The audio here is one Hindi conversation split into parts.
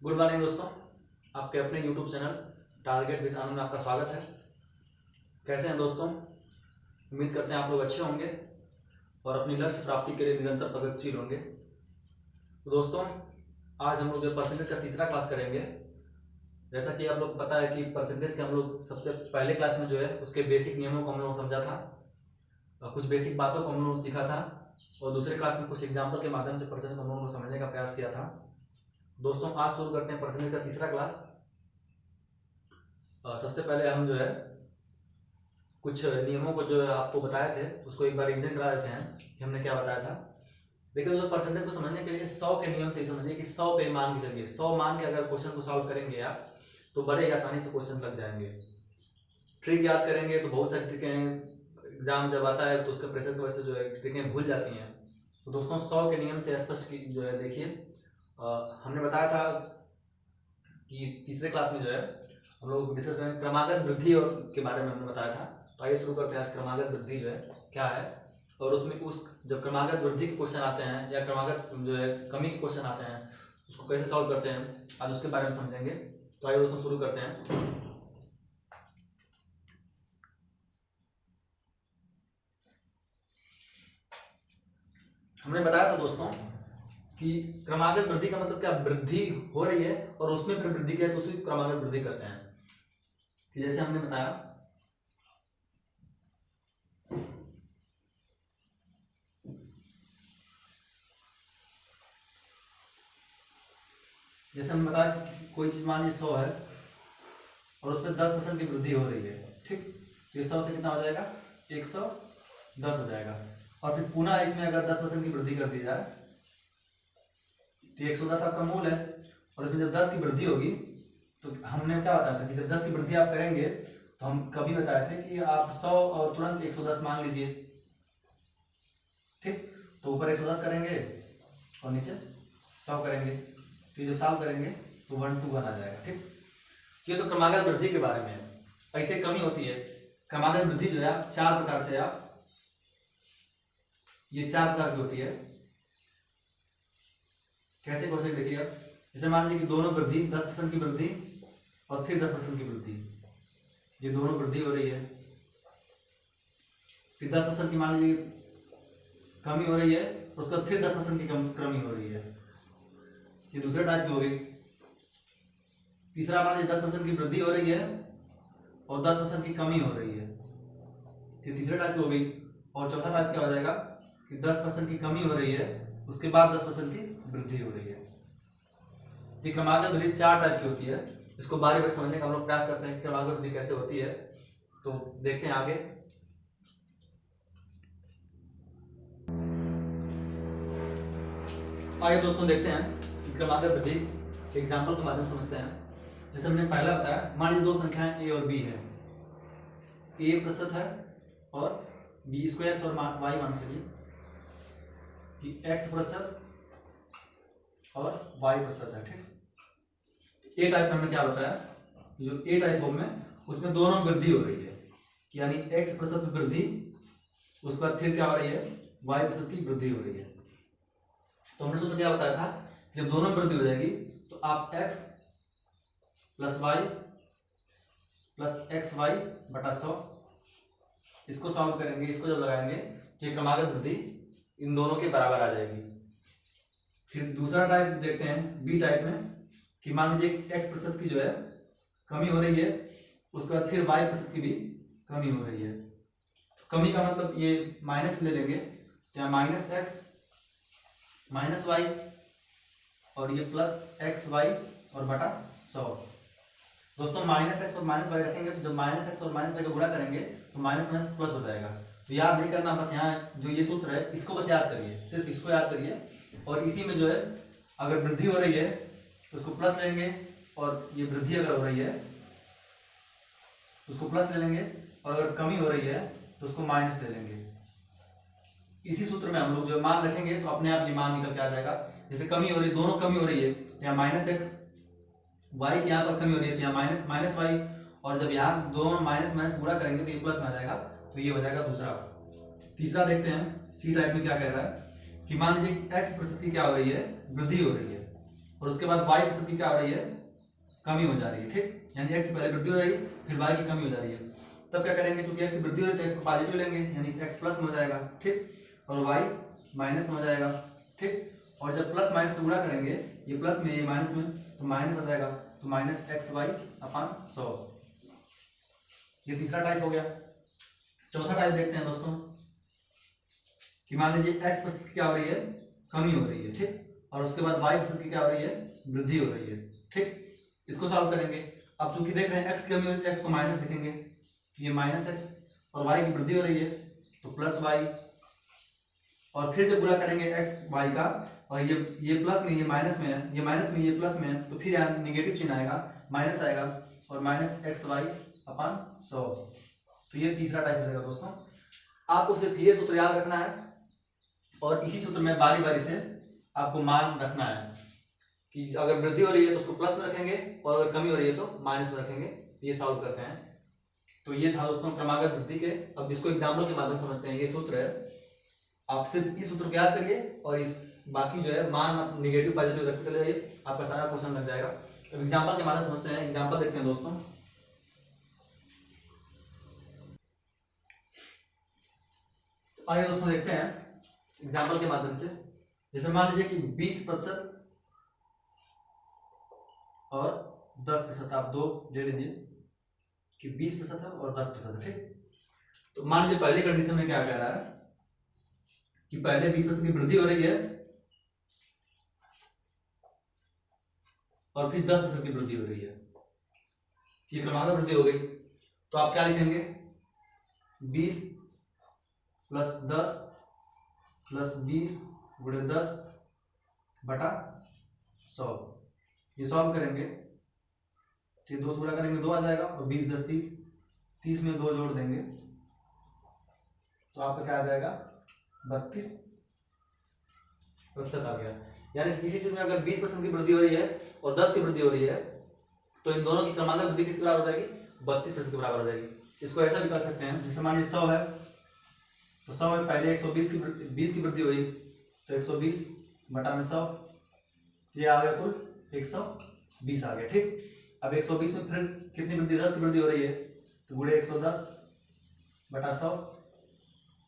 गुड मॉर्निंग दोस्तों, आपके अपने यूट्यूब चैनल टारगेट विद आनंद में आपका स्वागत है। कैसे हैं दोस्तों? उम्मीद करते हैं आप लोग अच्छे होंगे और अपनी लक्ष्य प्राप्ति के लिए निरंतर प्रगतिशील होंगे। तो दोस्तों, आज हम लोग जो परसेंटेज का तीसरा क्लास करेंगे। जैसा कि आप लोग को पता है कि परसेंटेज के हम लोग सबसे पहले क्लास में जो है उसके बेसिक नियमों को हम लोग समझा था, कुछ बेसिक बातों को हम लोग सीखा था और दूसरे क्लास में कुछ एग्जाम्पल के माध्यम से परसेंटेज हम लोगों को समझने का प्रयास किया था। दोस्तों, आज शुरू करते हैं परसेंटेज का तीसरा क्लास। सबसे पहले हम जो है कुछ नियमों को जो आपको बताए थे उसको एक बार रिविजन करा देते हैं कि हमने क्या बताया था। देखिए दोस्तों, परसेंटेज को समझने के लिए 100 के नियम से ही समझिए कि 100 पे मान के चलिए। 100 मान के अगर क्वेश्चन को सॉल्व करेंगे आप तो बड़े आसानी से क्वेश्चन लग जाएंगे। ट्रिक याद करेंगे तो बहुत सारी ट्रिकें एग्जाम जब आता है तो उसके प्रेशर की वजह से जो है ट्रिकें भूल जाती हैं। तो दोस्तों, 100 के नियम से स्पष्ट की जो है देखिए, हमने बताया था कि तीसरे क्लास में जो है हम लोग डिस्कस करेंगे क्रमागत वृद्धि और के बारे में हमने बताया था। तो आइए शुरू करते हैं। क्रमागत वृद्धि जो है क्या है और उसमें उस जब क्रमागत वृद्धि के क्वेश्चन आते हैं या क्रमागत जो है कमी के क्वेश्चन आते हैं उसको कैसे सॉल्व करते हैं, आज उसके बारे में समझेंगे। तो आइए दोस्तों शुरू करते हैं। हमने बताया था दोस्तों कि क्रमागत वृद्धि का मतलब क्या, वृद्धि हो रही है और उसमें फिर वृद्धि क्या है तो उसी क्रमागत वृद्धि करते हैं। कि जैसे हमने बताया कि कोई चीज मान लीजिए 100 है और उसमें 10% की वृद्धि हो रही है, ठीक। तो ये 100 से कितना हो जाएगा, 110 हो जाएगा। और फिर पुनः इसमें अगर 10% की वृद्धि कर दी जाए तो 110 आपका मूल है और इसमें जब 10 की वृद्धि होगी तो हमने क्या बताया था कि जब 10 की वृद्धि आप करेंगे तो हम कभी बताए थे कि आप 100 और तुरंत 110 मान लीजिए, ठीक। तो ऊपर 110 करेंगे और नीचे 100 करेंगे, तो जब सॉल्व करेंगे तो 121 आ जाएगा, ठीक। ये तो क्रमागत वृद्धि के बारे में है। ऐसे कमी होती है। क्रमागत वृद्धि जो है चार प्रकार से ये चार प्रकार की होती है। कैसे क्वेश्चन देखिए आप, जैसे मान लीजिए कि दोनों वृद्धि 10% की वृद्धि और फिर 10% की वृद्धि, ये दोनों वृद्धि हो रही है। फिर 10% की मान लीजिए कमी हो रही है, उसके बाद फिर 10% की कमी हो रही है, ये दूसरे टाइप की हो गई। तीसरा मान लीजिए 10% की वृद्धि हो रही है और 10% की कमी हो रही है, ये तीसरे टाइप की हो गई। और चौथा टाइप क्या हो जाएगा कि 10% की कमी हो रही है उसके बाद 10% की वृद्धि हो रही है। ये क्रमागत वृद्धि चार टाइप की होती है। इसको बारी बारी समझने का हम लोग प्रयास करते हैं कि क्रमागत वृद्धि कैसे होती है। तो देखते हैं आगे। आइए दोस्तों देखते हैं कि क्रमागत वृद्धि के एग्जाम्पल के माध्यम से समझते हैं। जैसे हमने पहला बताया, मान लीजिए दो संख्याएं ए और बी है। ए प्रतिशत है और बी, इसको एक्स और वाई मान चलिए कि एक्स प्रतिशत और वाई प्रतिशत है, ठीक। ए टाइप में हमने क्या बताया, जो ए टाइप फॉर्म में उसमें दोनों वृद्धि हो रही है, यानी एक्स प्रतिशत में वृद्धि, उसके बाद फिर क्या हो रही है, वाई प्रतिशत की वृद्धि हो रही है। तो हमने सूत्र क्या बताया था, जब दोनों वृद्धि हो जाएगी तो आप x plus Y plus X Y बटा 100 इसको सॉल्व करेंगे। इसको जब लगाएंगे तो क्रमागत वृद्धि इन दोनों के बराबर आ जाएगी। फिर दूसरा टाइप देखते हैं बी टाइप में, कि मान लीजिए x प्रतिशत की जो है कमी हो रही है, उसके बाद फिर y प्रतिशत की भी कमी हो रही है। तो कमी का मतलब ये माइनस ले लेंगे, या माइनस एक्स माइनस वाई और ये प्लस एक्स वाई और बटा 100। दोस्तों, माइनस एक्स और माइनस वाई रखेंगे तो जब माइनस एक्स और माइनस वाई का गुणा करेंगे तो माइनस माइनस प्लस हो जाएगा। तो याद नहीं करना, बस यहाँ जो ये सूत्र है इसको बस याद करिए, सिर्फ इसको याद करिए। और इसी में जो है अगर वृद्धि हो रही है तो उसको प्लस लेंगे, और ये वृद्धि अगर हो रही है तो उसको प्लस ले लेंगे, और अगर कमी हो रही है तो उसको माइनस ले लेंगे। इसी सूत्र में हम लोग जो मान रखेंगे तो अपने आप ये मान निकल के आ जाएगा। जैसे कमी हो रही है, दोनों कमी हो रही है, तो यहाँ माइनस एक्स, वाई की यहाँ पर कमी हो रही है तो यहाँ माइनस माइनस वाई, और जब यहाँ दोनों माइनस माइनस पूरा करेंगे तो ये प्लस में आ जाएगा, तो ये हो जाएगा दूसरा। तीसरा देखते हैं सी टाइप में क्या कह रहा है, कि मान लीजिए एक्स प्रतिशत की क्या हो रही है, वृद्धि हो रही है, और उसके बाद y प्रतिशत की क्या हो रही है, कमी हो जा रही है, ठीक, यानी x पहले वृद्धि हो रही है फिर y की कमी हो जा रही है। तब क्या करेंगे, चूंकि x वृद्धि हो रही है तो x को पॉजिटिव लेंगे, यानी x प्लस में हो जाएगा, ठीक, और y माइनस में हो जाएगा, ठीक, और जब प्लस माइनस में गुणा करेंगे, ये प्लस में ये माइनस में, तो माइनस हो जाएगा, तो माइनस एक्स वाई अपॉन 100। ये तीसरा टाइप हो गया। चौथा टाइप देखते हैं दोस्तों कि मान लीजिए x प्रतिशत की क्या हो रही है, कमी हो रही है, ठीक, और उसके बाद y प्रतिशत की क्या हो रही है, वृद्धि हो रही है, ठीक। इसको सॉल्व करेंगे। अब चूंकि देख रहे हैं x की कमी हो रही है, x को माइनस लिखेंगे, ये माइनस x, और y की वृद्धि हो रही है तो प्लस y, और फिर जब गुणा करेंगे x y का, और ये प्लस में ये माइनस में है, ये माइनस में ये प्लस में है, तो फिर यहाँ निगेटिव चिन्ह आएगा, माइनस आएगा, और माइनस एक्स वाई अपॉन 100। तो ये तीसरा टाइप हो जाएगा दोस्तों। आपको सिर्फ ये सूत्र याद रखना है और इसी सूत्र में बारी बारी से आपको मान रखना है कि अगर वृद्धि हो रही है तो उसको प्लस में रखेंगे और अगर कमी हो रही है तो माइनस में रखेंगे। ये सॉल्व करते हैं। तो ये था दोस्तों क्रमागत वृद्धि के। अब इसको एग्जाम्पल के माध्यम से समझते हैं। ये सूत्र है, आप सिर्फ इस सूत्र को याद करिए और इस बाकी जो है मान आप निगेटिव पॉजिटिव रखते चले जाइए, आपका सारा क्वेश्चन लग जाएगा। तो एग्जाम्पल के माध्यम से समझते हैं। एग्जाम्पल देखते हैं दोस्तों। तो आइए दोस्तों देखते हैं एग्जाम्पल के माध्यम से। जैसे मान लीजिए कि 20% और 10%, आप दो ले लीजिए कि 20% है और 10% है, ठीक। तो मान लीजिए पहली कंडीशन में क्या कह रहा है कि पहले 20% की वृद्धि हो रही है और फिर 10% की वृद्धि हो रही है। ये क्रमागत वृद्धि हो गई, तो आप क्या लिखेंगे, 20 प्लस 10 प्लस 20 गुणे 10 बटा 100। ये सॉल्व करेंगे, ठीक, 2 से गुणा करेंगे 2 आ जाएगा, और 20 10 30, 30 में 2 जोड़ देंगे तो आपका क्या आ जाएगा, 32% आ गया। यानी किसी चीज में अगर 20% की वृद्धि हो रही है और 10 की वृद्धि हो रही है तो इन दोनों की क्रमागत वृद्धि किस बराबर हो जाएगी, 32% के बराबर हो जाएगी। इसको ऐसा भी कर सकते हैं, जैसे मान लीजिए 100 है तो 100 में पहले 120 की 20 की वृद्धि हुई तो 120 बटा में 100, ये आ गया कुल 120 आ गया, ठीक। अब 120 में फिर कितनी वृद्धि, 10 की वृद्धि हो रही है तो गुणे 110 बटा 100।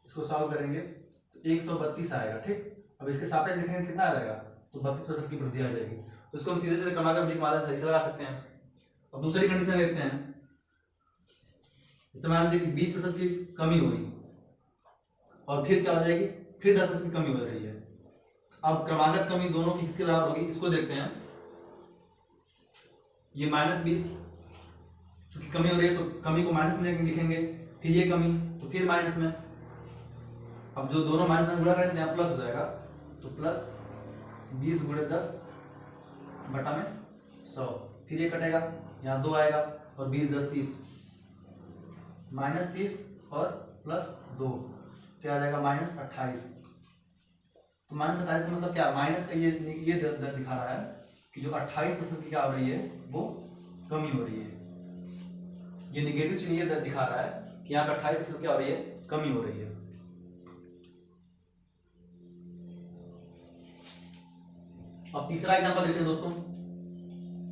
इसको सॉल्व करेंगे तो 132 आएगा, ठीक। अब इसके सापेक्ष देखेंगे कितना आ जाएगा, तो 32% की वृद्धि आ जाएगी। तो इसको हम सीधे सीधे क्रमागत वृद्धि के माध्यम से ऐसे लगा सकते हैं। अब दूसरी कंडीशन देखते हैं। जैसे मान लीजिए कि 20% की कमी हुई और फिर क्या हो जाएगी, फिर 10% की कमी हो रही है। अब क्रमागत कमी दोनों की किसके बराबर होगी, इसको देखते हैं। ये -20, चूंकि कमी हो रही है तो कमी को माइनस में लिखेंगे, फिर ये कमी तो फिर माइनस में। अब जो दोनों माइनस में गुणा करेंगे तो यहाँ प्लस हो जाएगा, तो प्लस 20 गुणे 10 बटा में 100, फिर ये कटेगा, यहाँ 2 आएगा, और 20 10 30, -30 और +2 क्या आ जाएगा, -28। तो -28 का मतलब क्या, माइनस का ये दर दिखा रहा है कि जो 28% की क्या हो रही है वो कमी हो रही है। ये निगेटिव चिन्ह ये दर दिखा रहा है कि यहाँ पे 28% क्या हो रही है, कमी हो रही है। अब तीसरा एग्जांपल देखते हैं दोस्तों।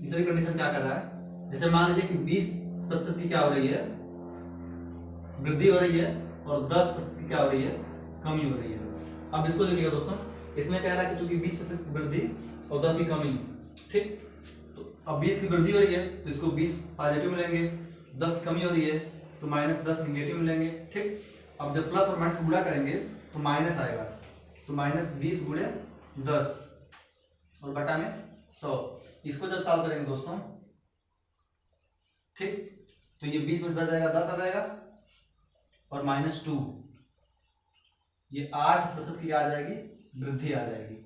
तीसरी कंडीशन क्या कर रहा है, जैसे मान लीजिए कि 20% की क्या हो रही है, वृद्धि हो रही है, और 10% की क्या हो रही है, कमी हो रही है। अब इसको देखिएगा दोस्तों, इसमें कह रहा है कि चूंकि 20% की वृद्धि और 10 की कमी, ठीक, तो अब 20 की वृद्धि हो रही है तो इसको 20 पॉजिटिव में लेंगे, 10 की कमी हो रही है तो -10 निगेटिव में लेंगे, ठीक। अब जब प्लस और माइनस गुणा करेंगे तो माइनस आएगा, तो -20 गुणे 10 और बटा में 100। इसको जब सॉल्व करेंगे दोस्तों, ठीक, तो ये 20 में से 10 जाएगा, 10 आ जाएगा, और -2, ये 8% की आ जाएगी, वृद्धि आ जाएगी।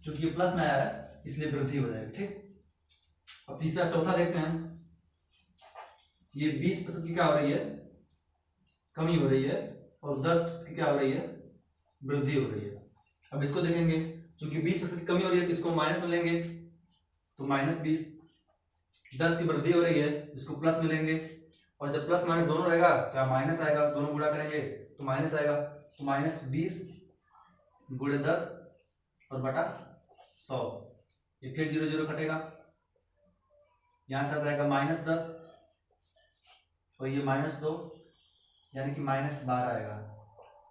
चूंकि ये प्लस में आया है इसलिए वृद्धि हो जाएगी, ठीक। अब तीसरा चौथा देखते हैं। ये 20% की क्या हो रही है, कमी हो रही है, और 10% की क्या हो रही है, वृद्धि हो रही है। अब इसको देखेंगे, चूंकि 20% की कमी हो रही है तो इसको माइनस में लेंगे, तो -20, 10 की वृद्धि हो रही है इसको प्लस में लेंगे, और जब प्लस माइनस दोनों रहेगा क्या माइनस आएगा, दोनों गुणा करेंगे तो माइनस आएगा, तो -20 गुणे 10 और बटा 100। ये फिर 0 0 कटेगा, यहां से आ जाएगा -10 और ये -2 यानी कि -12 आएगा।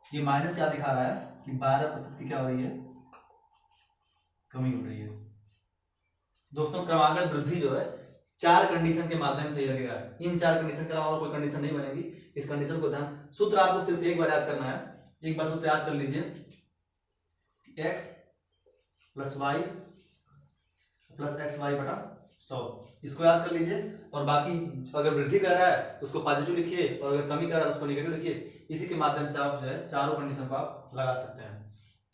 ये माइनस क्या दिखा रहा है कि 12% की क्या हो रही है, कमी हो रही है। दोस्तों क्रमागत वृद्धि जो है 4 कंडीशन के माध्यम से ही लगेगा। इन 4 कंडीशन के अलावा और कोई कंडीशन नहीं बनेगी। इस कंडीशन को ध्यान, सूत्र आपको सिर्फ एक बार याद करना है। एक बार सूत्र याद कर लीजिए, x + y + xy बटा 100, इसको याद कर लीजिए। और बाकी अगर वृद्धि कर रहा है उसको पॉजिटिव लिखिए और अगर कमी कर रहा है उसको नेगेटिव लिखिए। इसी के माध्यम से आप जो है चारों कंडीशन को आप लगा सकते हैं।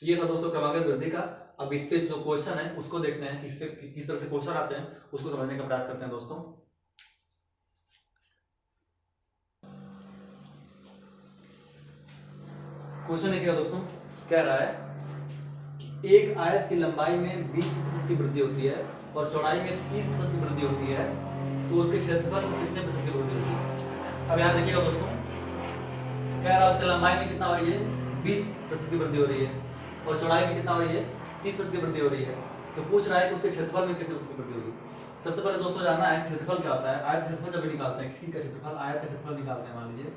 तो ये था दोस्तों क्रमागत वृद्धि का। अब इस पे जो क्वेश्चन है उसको देखते हैं, इस पे किस तरह से क्वेश्चन आते हैं उसको समझने का प्रयास करते हैं दोस्तों। क्वेश्चन देखिएगा दोस्तों, कह रहा है एक आयत की लंबाई में 20% की वृद्धि होती है और चौड़ाई में 30% की वृद्धि होती है, तो उसके क्षेत्रफल में कितने % की वृद्धि होती है। अब यहाँ देखिएगा दोस्तों, कह रहा है उसकी लंबाई में कितना हो रही है, 20% की वृद्धि हो रही है और चौड़ाई में कितना हो रही है, 30% की वृद्धि हो रही है। तो पूछ रहा है कि उसके क्षेत्रफल में कितने % की वृद्धि होगी। सबसे पहले दोस्तों जानना है क्षेत्रफल क्या होता है। आयत क्षेत्रफल जब निकालते हैं, किसी का क्षेत्रफल, आयत का क्षेत्रफल निकालते हैं, मान लीजिए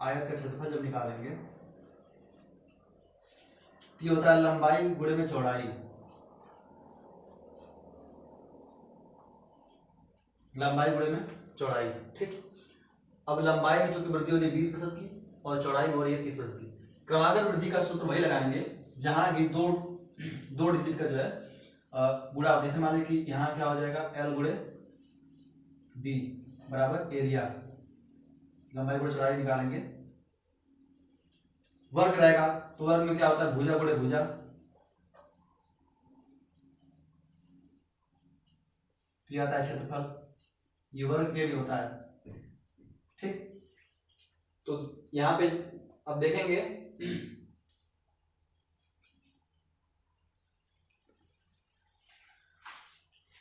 आयत का क्षेत्रफल जब निकालेंगे तो ये होता है लंबाई गुणे में चौड़ाई, लंबाई गुणे में चौड़ाई, ठीक। अब लंबाई में चूंकि वृद्धि हो रही है 20% की और चौड़ाई में हो रही है 30% की। क्रमागत वृद्धि का सूत्र वही लगाएंगे जहां की दो डिजिट का जो है गुणा। जैसे मान लीजिए कि यहाँ क्या हो जाएगा, L गुणे B बराबर एरिया, लंबाई गुणे चौड़ाई निकालेंगे, वर्ग रहेगा तो वर्ग में क्या होता है, भुजा गुणे भुजा, तो ये आता है क्षेत्रफल, ये वर्ग के लिए होता है, ठीक। तो यहाँ पे अब देखेंगे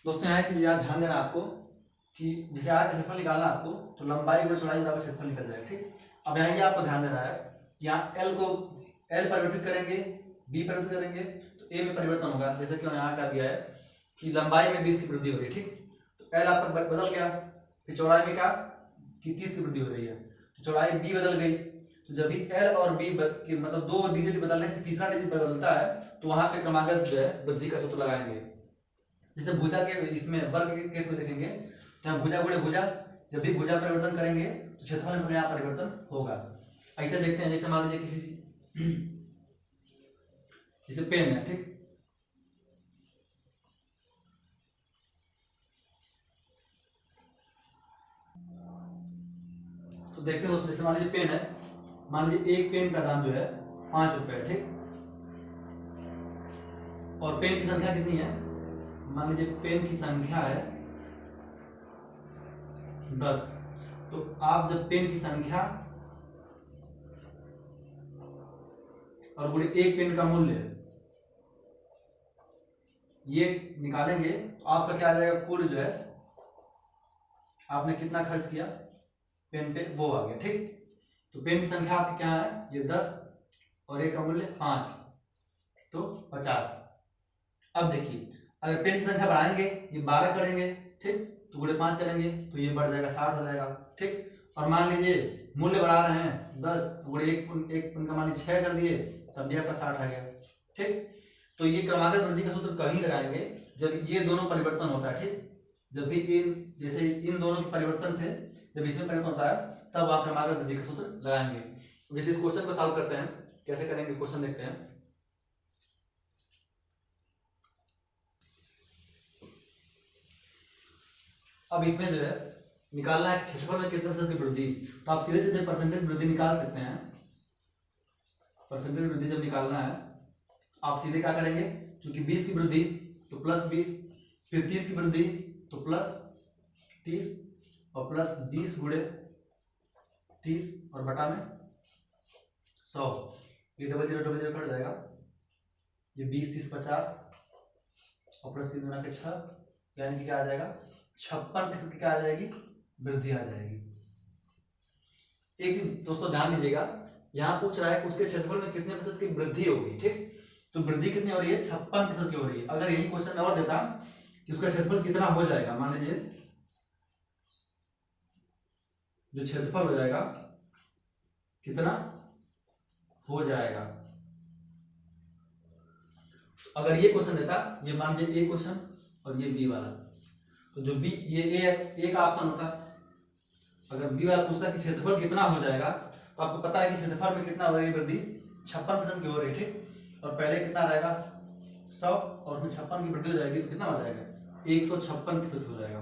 दोस्तों, यहाँ एक चीज याद ध्यान देना आपको कि जैसे आयत का क्षेत्रफल निकालना आपको, तो लंबाई गुणे चौड़ाई बराबर क्षेत्रफल निकल जाएगा, ठीक। अब यहाँ ये आपको ध्यान देना है कि यहाँ L परिवर्तित करेंगे, B परिवर्तित करेंगे तो A में परिवर्तन होगा। जैसे कि यहाँ क्या दिया है कि लंबाई में 20 की वृद्धि हो रही है, ठीक। तो L आपका बदल गया, फिर चौड़ाई में क्या कि 30 की वृद्धि हो रही है, तो चौड़ाई B बदल गई। तो जब भी L और B की मतलब दो डिजिट बदलने से तीसरा डिजिट बदलता है तो वहां पे क्रमागत जो है वृद्धि का सूत्र लगाएंगे। जैसे भुजा के इसमें वर्ग के केस में देखेंगे तो यहाँ भुजा गुणे भुजा, जब भी भुजा परिवर्तन करेंगे तो क्षेत्रफल में यहाँ परिवर्तन होगा। ऐसे देखते हैं, जैसे मान लीजिए किसी जैसे पेन है, ठीक। तो देखते हैं दोस्तों, जैसे मान लीजिए पेन है, मान लीजिए एक पेन का दाम जो है 5 रुपए है, ठीक। और पेन की संख्या कितनी है, मान लीजिए पेन की संख्या है 10। तो आप जब पेन की संख्या और गुणे एक पेन का मूल्य ये निकालेंगे तो आपका क्या आ जाएगा, कुल जो है आपने कितना खर्च किया पेन पे वो आ गया, ठीक। तो पेन की संख्या आपकी क्या है, ये 10 और एक का मूल्य 5 तो 50। अब देखिए अगर पेन की संख्या बढ़ाएंगे ये 12 करेंगे, ठीक, तो गुणे 5 करेंगे तो ये बढ़ जाएगा 60 हो जाएगा, ठीक। और मान लीजिए मूल्य बढ़ा रहे हैं 10 गुणे एक पेन का मान लीजिए 6 कर दिए तब भी आपका 60 आ गया, ठीक। तो ये क्रमागत वृद्धि का सूत्र कहीं लगाएंगे जब ये दोनों परिवर्तन होता है, ठीक। जब भी जैसे इन दोनों के परिवर्तन से जब इसमें परिवर्तन होता है तब आप क्रमागत वृद्धि का सूत्र लगाएंगे। जैसे इस क्वेश्चन को सॉल्व करते हैं, कैसे करेंगे क्वेश्चन देखते हैं। अब इसमें जो है निकालना है क्षेत्रफल में कितने % की वृद्धि, तो आप सीधे सीधे परसेंटेज वृद्धि निकाल सकते हैं। परसेंटेज वृद्धि जब निकालना है आप सीधे क्या करेंगे, क्योंकि 20 की वृद्धि तो +20, फिर 30 की वृद्धि तो +30 और +20 गुणे 30 और बटा में 100, ये डबल जीरो कट जाएगा, ये 20 30 50 और +3 गुना के 6, यानी कि क्या आ जाएगा 56% की क्या आ जाएगी, वृद्धि आ जाएगी। एक चीज दोस्तों ध्यान दीजिएगा, यहाँ पूछ रहा है कि उसके क्षेत्रफल में कितने % की वृद्धि होगी, ठीक। तो वृद्धि कितनी हो रही है, 56% की हो रही है। अगर यही क्वेश्चन और देता कि उसका क्षेत्रफल कितना हो जाएगा, मान लीजिए जो क्षेत्रफल हो जाएगा कितना हो जाएगा, अगर ये क्वेश्चन देता, ये मान लीजिए ए क्वेश्चन और ये बी वाला, तो जो बी ये ए का ऑप्शन होता, अगर बी वाला पूछता कि क्षेत्रफल कितना हो जाएगा, तो आपको पता है कि क्षेत्रफल में कितना हो रही है वृद्धि, 56% की हो रही है, ठीक। और पहले कितना रहेगा 100 और उसमें 56 की वृद्धि हो जाएगी, तो कितना हो जाएगा 156% हो जाएगा।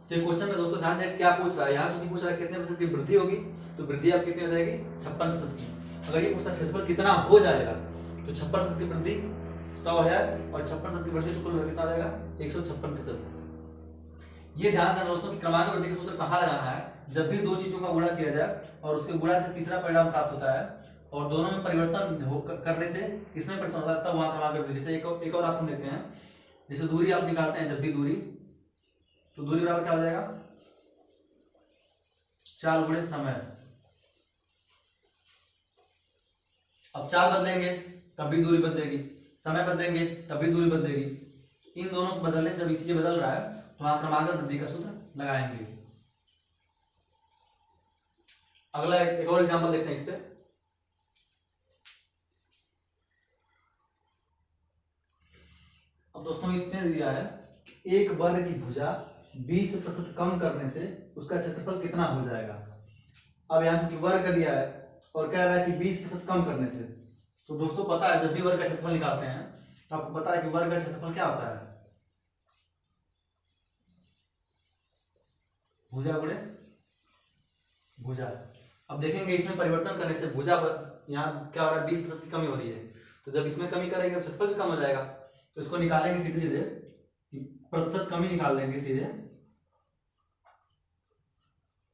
तो इस क्वेश्चन में दोस्तों ध्यान दें क्या पूछ रहा है, यहाँ चूंकि पूछ रहा है कितने % की वृद्धि होगी, तो वृद्धि अब कितनी हो जाएगी 56% की। अगर ये पूछता क्षेत्रफल कितना हो जाएगा, तो 56% की वृद्धि 100 है और 56% की वृद्धि तो कुल कितना हो जाएगा 156%। ये ध्यान देना दोस्तों कि क्रमांक वृद्धि का सूत्र कहाँ लगाना है, जब भी दो चीजों का गुणा किया जाए और उसके गुणा से तीसरा परिणाम प्राप्त होता है और दोनों में परिवर्तन करने से इसमें परिवर्तन होता है, तब वहां क्रमांक वृद्धि। जैसे एक और ऑप्शन देखते हैं, जैसे दूरी आप निकालते हैं, जब भी दूरी, तो दूरी बराबर क्या हो जाएगा, चाल गुणे समय। अब चाल बदलेंगे तब भी दूरी बदलेगी, समय बदलेंगे तब भी दूरी बदलेगी। इन दोनों को बदलने से जब इसलिए बदल रहा है तो वहां क्रमांक वृद्धि का सूत्र लगाएंगे। अगला एक और एग्जांपल देखते हैं इस पे। अब दोस्तों इसमें दिया है एक वर्ग की भुजा 20% कम करने से उसका क्षेत्रफल कितना हो जाएगा। अब यहाँ चूंकि वर्ग दिया है और कह रहा है कि 20% कम करने से, तो दोस्तों पता है जब भी वर्ग का क्षेत्रफल निकालते हैं तो आपको पता है कि वर्ग का क्षेत्रफल क्या होता है, भुजा गुणे भुजा। अब देखेंगे इसमें परिवर्तन करने से भुजा पर यहाँ क्या हो रहा है 20% की कमी हो रही है, तो जब इसमें कमी करेंगे तो क्षेत्रफल भी कम हो जाएगा। तो इसको निकालेंगे सीधे सीधे, प्रतिशत कमी निकाल देंगे सीधे,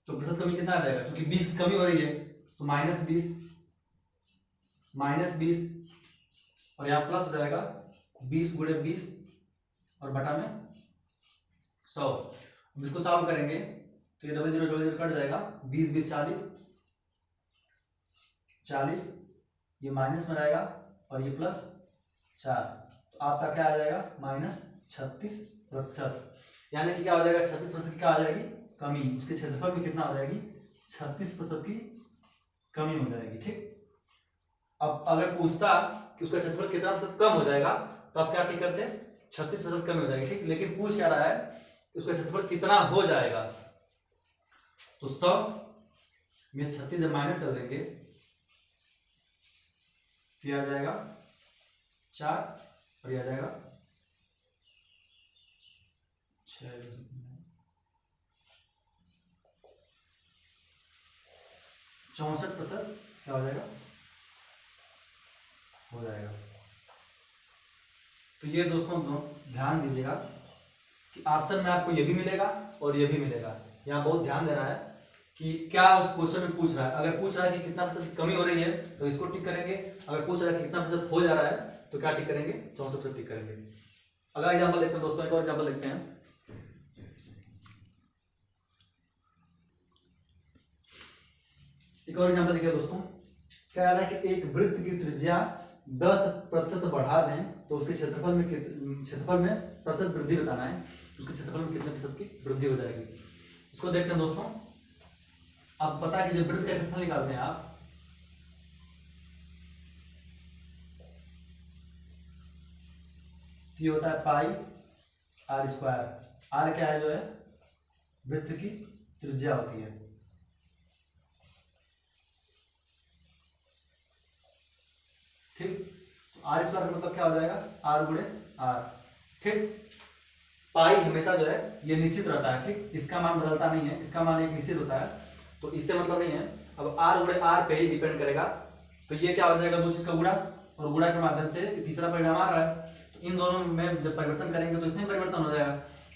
तो प्रतिशत कमी कितना आ जाएगा, क्योंकि 20 की कमी हो रही है तो -20 और यहाँ प्लस हो जाएगा 20 गुणे 20 और बटा में 100। अब इसको सॉल्व करेंगे तो ये 00 कट जाएगा, 20 20 40, ये माइनस में रहेगा और ये प्लस 4, तो आपका क्या आ जाएगा -36%। यानी कि क्या हो जाएगा 36% की क्या आ जाएगी कमी, उसके क्षेत्रफल में कितना हो जाएगी 36% की कमी हो जाएगी, ठीक। अब अगर पूछता कि उसका क्षेत्रफल कितना प्रतिशत कम हो जाएगा, तो आप क्या टिक करते 36% कम हो जाएगी, ठीक। लेकिन पूछ क्या रहा है कि उसका क्षेत्रफल कितना हो जाएगा, तो 100 में 36 से माइनस कर देंगे तो यह आ जाएगा 4 और यह आ जाएगा 64% क्या हो जाएगा हो जाएगा। तो ये दोस्तों ध्यान दीजिएगा कि ऑप्शन में आपको ये भी मिलेगा और ये भी मिलेगा। यहाँ बहुत ध्यान देना है कि क्या उस क्वेश्चन में पूछ रहा है। अगर पूछ रहा है कि कितना प्रतिशत कमी हो रही है तो इसको टिक करेंगे, अगर पूछ रहा है कि कितना प्रतिशत हो जा रहा है तो क्या टिक करेंगे 64% टिक करेंगे। अगला एग्जाम्पल देखते हैं दोस्तों, एक और एग्जाम्पल देखते हैं। एक और एग्जाम्पल देखिए दोस्तों, क्या रहा है कि एक वृत्त की त्रिज्या 10% बढ़ा दें तो उसके क्षेत्रफल में प्रतिशत वृद्धि बताना है, उसके क्षेत्रफल में कितने प्रतिशत की वृद्धि हो जाएगी। इसको देखते हैं दोस्तों। अब पता है कि जब वृत्त का क्षेत्रफल निकालते हैं आप, ये होता है पाई r²। r क्या है, जो है वृत्त की त्रिज्या होती है, ठीक। तो r² का मतलब क्या हो जाएगा r गुणे r, ठीक। पाई हमेशा जो है ये निश्चित रहता है, ठीक, इसका मान बदलता नहीं है, इसका मान एक निश्चित होता है, तो इससे मतलब नहीं है। अब r गुणे r पे ही डिपेंड करेगा, तो ये क्या हो जाएगा दो चीज का गुणा, और गुणा के माध्यम से तीसरा परिणाम आ रहा है, तो इन दोनों में जब परिवर्तन करेंगे तो इसमें परिवर्तन हो जाएगा,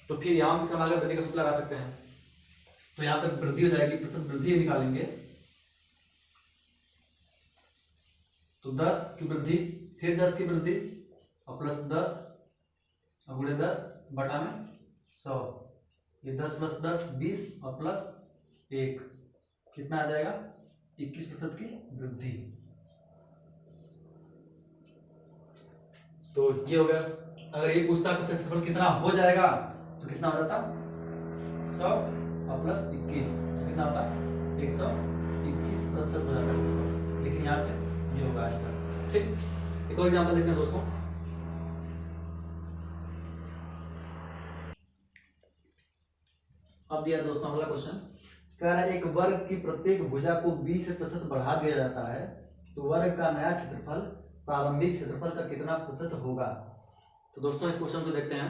तो फिर यहाँ भी क्रमांक वृद्धि का सूत्र लगा सकते हैं। तो यहाँ पे वृद्धि हो जाएगी, प्रतिशत वृद्धि निकालेंगे तो 10 की वृद्धि, फिर 10 की वृद्धि और प्लस 10 और गुणे 10 बटा में 100, ये 10 + 10 20 और प्लस 1 कितना आ जाएगा 21% की वृद्धि। तो ये हो गया। अगर ये पूछता है क्षेत्रफल कितना हो जाएगा तो कितना हो जाता 100 और प्लस 21 तो कितना होता 121% हो जाता क्षेत्रफल, लेकिन यहाँ पे ये होगा आंसर। ठीक, एक और एग्जांपल देखते हैं दोस्तों। अब दिया दोस्तों अगला क्वेश्चन, कह रहा है एक वर्ग की प्रत्येक भुजा को 20% बढ़ा दिया जाता है तो वर्ग का नया क्षेत्रफल प्रारंभिक क्षेत्रफल का कितना प्रतिशत होगा। तो दोस्तों इस क्वेश्चन को देखते हैं।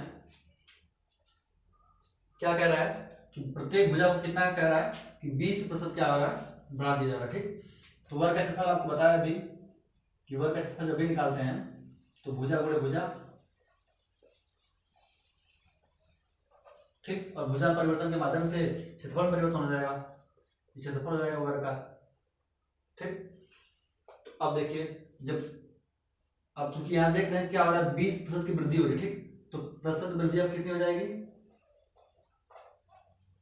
क्या कह रहा है कि प्रत्येक भुजा को कितना कह रहा है कि 20% क्या हो रहा है बढ़ा दिया जा रहा है। ठीक, तो वर्ग का क्षेत्रफल आपको बताया अभी कि वर्ग का क्षेत्रफल जब भी निकालते हैं तो भुजा गुणे भुजा, ठीक, और भुजा परिवर्तन के माध्यम से क्षेत्रफल परिवर्तन हो जाएगा, क्षेत्रफल हो जाएगा वर्ग का। ठीक, तो अब देखिए जब अब चूंकि यहां देख रहे हैं क्या हो रहा है 20% की वृद्धि हो रही है। ठीक, तो प्रतिशत वृद्धि अब कितनी हो जाएगी,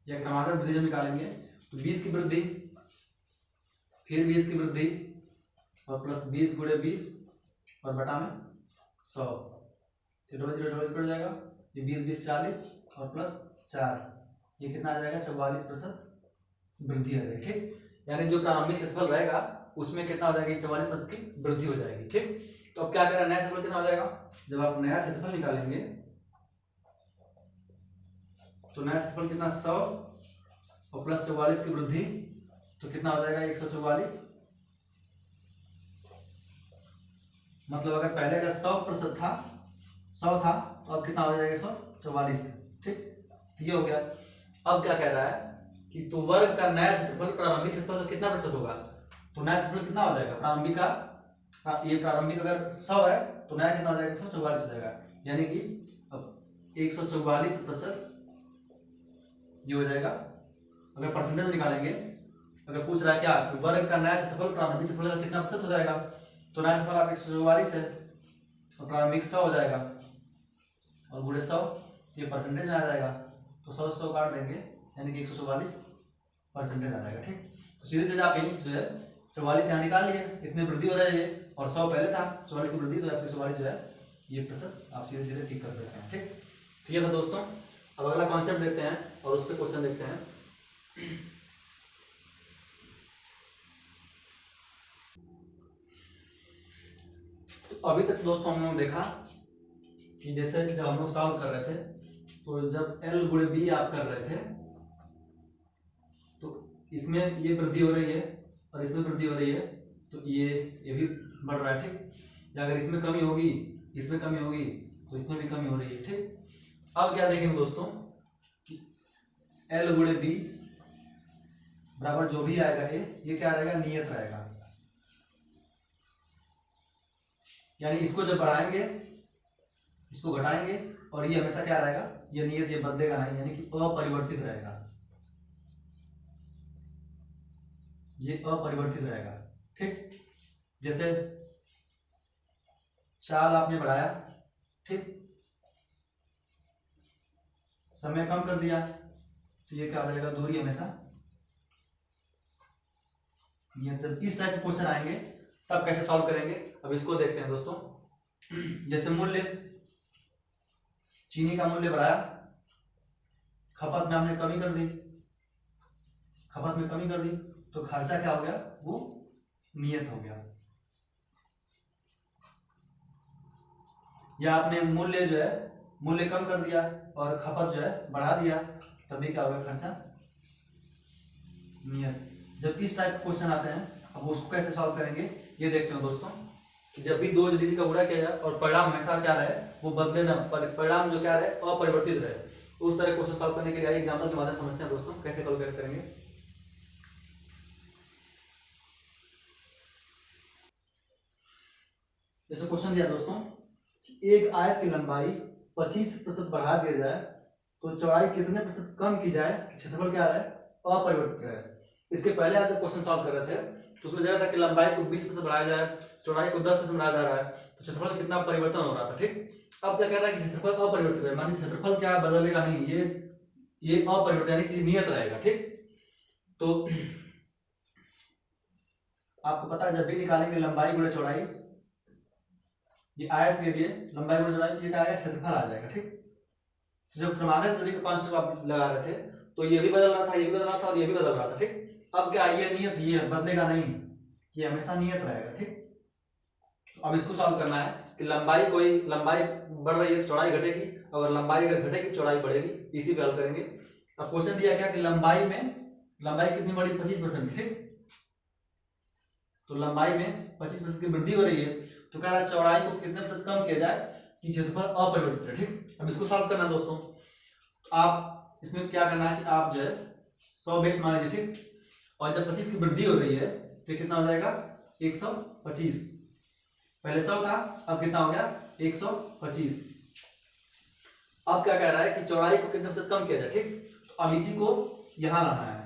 या क्रमागत वृद्धि जब निकालेंगे तो 20 की वृद्धि फिर 20 की वृद्धि और प्लस 20 गुणे 20 और बटा में 100, डबल जीरो कट जाएगा, ये 20 20 40 और प्लस 4, ये कितना आ जाएगा 44% वृद्धि आ जाएगी। ठीक, यानी जो प्रारंभिक क्षेत्रफल रहेगा उसमें कितना हो जाएगी 44% की वृद्धि हो जाएगी। ठीक, तो अब क्या करें नया क्षेत्रफल कितना हो जाएगा, जब आप नया क्षेत्रफल निकालेंगे तो नया क्षेत्रफल कितना 100 और प्लस 44 की वृद्धि तो कितना हो जाएगा 144। मतलब अगर पहले का 100% था 100 था तो अब कितना हो जाएगा 144। ठीक, तो ये हो गया। अब क्या कह रहा है कि तो वर्ग का नया क्षेत्रफल प्रारंभिक क्षेत्रफल का कितना प्रतिशत होगा, तो नया क्षेत्रफल कितना हो जाएगा प्रारंभिक का, ये प्रारंभिक अगर 100 है तो नया कितना हो जाएगा 144 हो जाएगा, यानी कि अब 144% ये हो जाएगा। अगर परसेंटेज निकालेंगे, अगर पूछ रहा है क्या तो वर्ग का नया क्षेत्रफल प्रारंभिक क्षेत्रफल का कितना प्रतिशत हो जाएगा, तो नया क्षेत्रफल आप 144 है और प्रारंभिक 100 हो जाएगा और गुणे 100 ये परसेंटेज में आ जाएगा, तो 100 100 काट देंगे यानी कि 144% आ जाएगा। ठीक, तो सीधे सीधे आप यहीं से जो है 44 यहाँ निकाल लिए, इतनी वृद्धि हो रही है और 100 पहले था 44 की वृद्धि, तो 144 जो है ये प्रतिशत आप सीधे सीधे ठीक कर सकते हैं। ठीक, तो ये था दोस्तों। अब अगला कॉन्सेप्ट देखते हैं और उस पर क्वेश्चन देखते हैं। तो अभी तक दोस्तों हम लोगों ने देखा कि जैसे जब हम लोग सॉल्व कर रहे थे तो जब L गुणे B आप कर रहे थे तो इसमें ये वृद्धि हो रही है और इसमें वृद्धि हो रही है, तो ये भी बढ़ रहा है। ठीक, अगर इसमें कमी होगी इसमें कमी होगी तो इसमें भी कमी हो रही है। ठीक, अब क्या देखेंगे दोस्तों कि L गुणे B बराबर जो भी आएगा ये क्या रहेगा नियत रहेगा, यानी इसको जब बढ़ाएंगे इसको घटाएंगे और ये हमेशा क्या रहेगा ये नियत, ये बदलेगा नहीं, यानी कि अपरिवर्तित रहेगा, ये अपरिवर्तित रहेगा। ठीक, जैसे चाल आपने बढ़ाया, ठीक, समय कम कर दिया तो ये क्या हो जाएगा दूरी हमेशा नियत। जब इस टाइप के क्वेश्चन आएंगे तब कैसे सॉल्व करेंगे अब इसको देखते हैं दोस्तों। जैसे मूल्य, चीनी का मूल्य बढ़ाया, खपत में हमने कमी कर दी, खपत में कमी कर दी तो खर्चा क्या हो गया वो नियत हो गया, या आपने मूल्य जो है मूल्य कम कर दिया और खपत जो है बढ़ा दिया तभी क्या होगा खर्चा नियत। जब इस टाइप के क्वेश्चन आते हैं अब उसको कैसे सॉल्व करेंगे ये देखते हैं दोस्तों कि जब भी दो डिजिट का गुणा किया जाए और परिणाम हमेशा क्या रहे वो बदले ना, परिणाम जो क्या रहे अपरिवर्तित रहे, उस तरह क्वेश्चन सॉल्व करने के लिए एग्जांपल के माध्यम समझते हैं दोस्तों कैसे कैलकुलेट करेंगे। जैसे क्वेश्चन दिया दोस्तों, एक आयत की लंबाई 25% बढ़ा दिया जाए तो चौड़ाई कितने प्रतिशत कम की जाए कि क्षेत्रफल क्या रहे अपरिवर्तित रहे। इसके पहले आप जब क्वेश्चन सॉल्व कर रहे थे तो उसमें दिया था कि लंबाई को 20% बढ़ाया जाए, चौड़ाई को 10% बढ़ाया जा रहा है तो क्षेत्रफल कितना परिवर्तन हो रहा था। ठीक, अब क्या कह रहा है कि क्षेत्रफल अपरिवर्तित है, मानिए क्षेत्रफल क्या बदलेगा नहीं, ये अपरिवर्तित यानी कि नियत रहेगा। ठीक, तो आपको पता है जब भी निकालेंगे लंबाई गुणे चौड़ाई ये आयत के लिए लंबाई गुणा चौड़ाई, ये क्या आएगा, क्षेत्रफल आ जाएगा। ठीक, तो जब क्रमागत वृद्धि का कॉन्सेप्ट आप लगा रहे थे तो ये भी बदल रहा था, ये भी बदल रहा था और ये भी बदल रहा था। ठीक, अब क्या ये नियत, ये बदलेगा नहीं, ये हमेशा नियत रहेगा। ठीक, तो अब इसको सॉल्व करना है कि लंबाई बढ़ रही है तो चौड़ाई घटेगी, अगर लंबाई अगर घटेगी चौड़ाई बढ़ेगी, इसी पे हल करेंगे। अब क्वेश्चन दिया क्या कि लंबाई कितनी बढ़ी, 25% की। ठीक, तो लंबाई में 25% की वृद्धि हो रही है, तो कह रहा है चौड़ाई को कितने प्रतिशत कम किया जाए कि क्षेत्रफल अपरिवर्तित रहे। ठीक, अब इसको सॉल्व करना है दोस्तों। आप इसमें क्या करना है कि आप जो है 100 बेस मान लीजिए। ठीक, और जब 25 की वृद्धि हो रही है तो कितना हो जाएगा, 125। पहले 100 था, अब कितना हो गया, 125। अब क्या कह रहा है कि चौड़ाई को कितने प्रतिशत कम किया जाए। ठीक, तो अब इसी को यहां लाना है,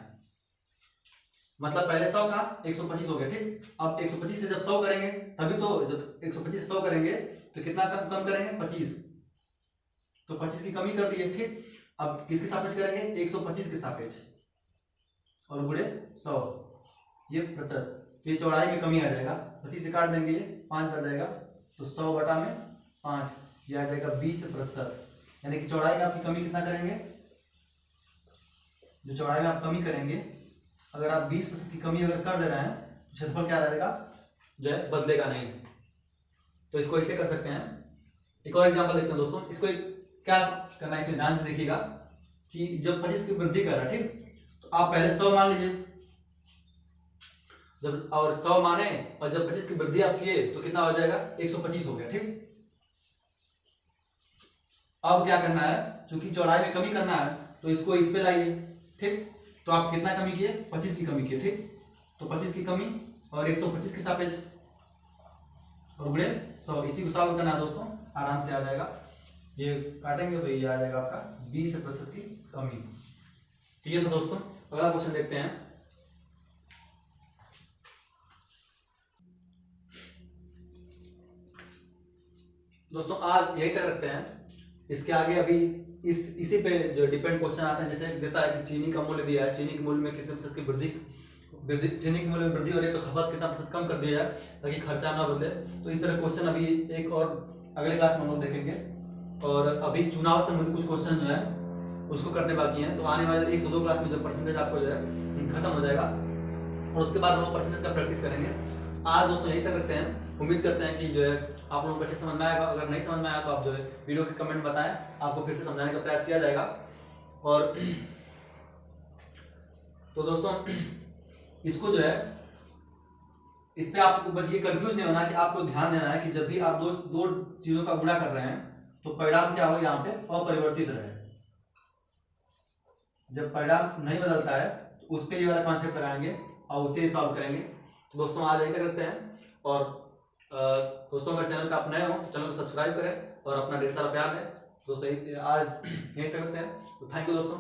मतलब पहले 100 था, 125 हो गया। ठीक, अब 125 से जब 100 करेंगे तभी तो, जब 125 से 100 करेंगे तो कितना कम करेंगे, 25, तो 25 की कमी कर दी है। ठीक, अब किसके सापेक्ष करेंगे, 125 के सापेक्ष और गुणे 100, ये प्रतिशत, तो ये चौड़ाई में कमी आ जाएगा, 25 से काट देंगे, ये 5 बच जाएगा, तो 100 बटा में 5, ये आ जाएगा 20%। यानी कि चौड़ाई में आपकी कमी कितना करेंगे, जो चौड़ाई में आप कमी करेंगे, अगर आप 20% की कमी अगर कर दे रहे हैं तो क्षेत्रफल क्या रहेगा, जो है बदलेगा नहीं। तो इसको ऐसे कर सकते हैं। एक और एग्जांपल देखते हैं दोस्तों। इसको क्या करना है, इसमें ध्यान से देखिएगा कि जब 25 की वृद्धि कर रहा है, ठीक, तो आप पहले 100 मान लीजिए, जब और 100 माने और जब 25 की वृद्धि आप किए तो कितना हो जाएगा, 125 हो गया। ठीक, अब क्या करना है, चूंकि चौड़ाई में कमी करना है तो इसको इस पे लाइए। ठीक, तो आप कितना कमी किए, 25 की कमी किए। ठीक, तो 25 की कमी और 125 के सापेक्ष और गुणे 100, इसी को सॉल्व करना है दोस्तों, आराम से आ जाएगा। ये काटेंगे तो ये आ जाएगा आपका 20% की कमी। ठीक है, तो दोस्तों अगला क्वेश्चन देखते हैं। दोस्तों आज यही तक रखते हैं, इसके आगे अभी इसी पे जो डिपेंड क्वेश्चन आते हैं, जैसे देता है कि चीनी का मूल्य दिया है, चीनी के मूल्य में कितने प्रतिशत की वृद्धि, चीनी के मूल्य में वृद्धि हो रही है तो खपत कितना प्रतिशत कम कर दिया जाए ताकि खर्चा ना बदले। तो इस तरह क्वेश्चन अभी एक और अगले क्लास में हम लोग देखेंगे। और अभी चुनाव से संबंधित कुछ क्वेश्चन जो है उसको करने बाकी हैं, तो आने वाले 1 से 2 क्लास में जब परसेंटेज आपको जो है खत्म हो जाएगा और उसके बाद हम लोग परसेंटेज का प्रैक्टिस करेंगे। आज दोस्तों यही तक रखते हैं, उम्मीद करते हैं कि जो है आप लोगों को अच्छे समझ में आएगा। अगर नहीं समझ में आया तो आप जो है वीडियो के कमेंट बताएं, आपको फिर से समझाने का प्रयास किया जाएगा। और तो दोस्तों इसको जो है, इस पे आपको बस ये कंफ्यूज नहीं होना कि आपको ध्यान देना है कि जब भी आप दो चीजों का गुणा कर रहे हैं तो परिणाम क्या हो, यहाँ पे अपरिवर्तित रहे। जब परिणाम नहीं बदलता है तो उस पे ये वाला कॉन्सेप्ट लगाएंगे और उसे सॉल्व करेंगे। तो दोस्तों आज यही तक रखते हैं। और दोस्तों अगर चैनल पे आप नए हो तो चैनल को सब्सक्राइब करें और अपना ढेर सारा प्यार दें। दोस्तों आज यही तक रखते हैं, तो थैंक यू दोस्तों।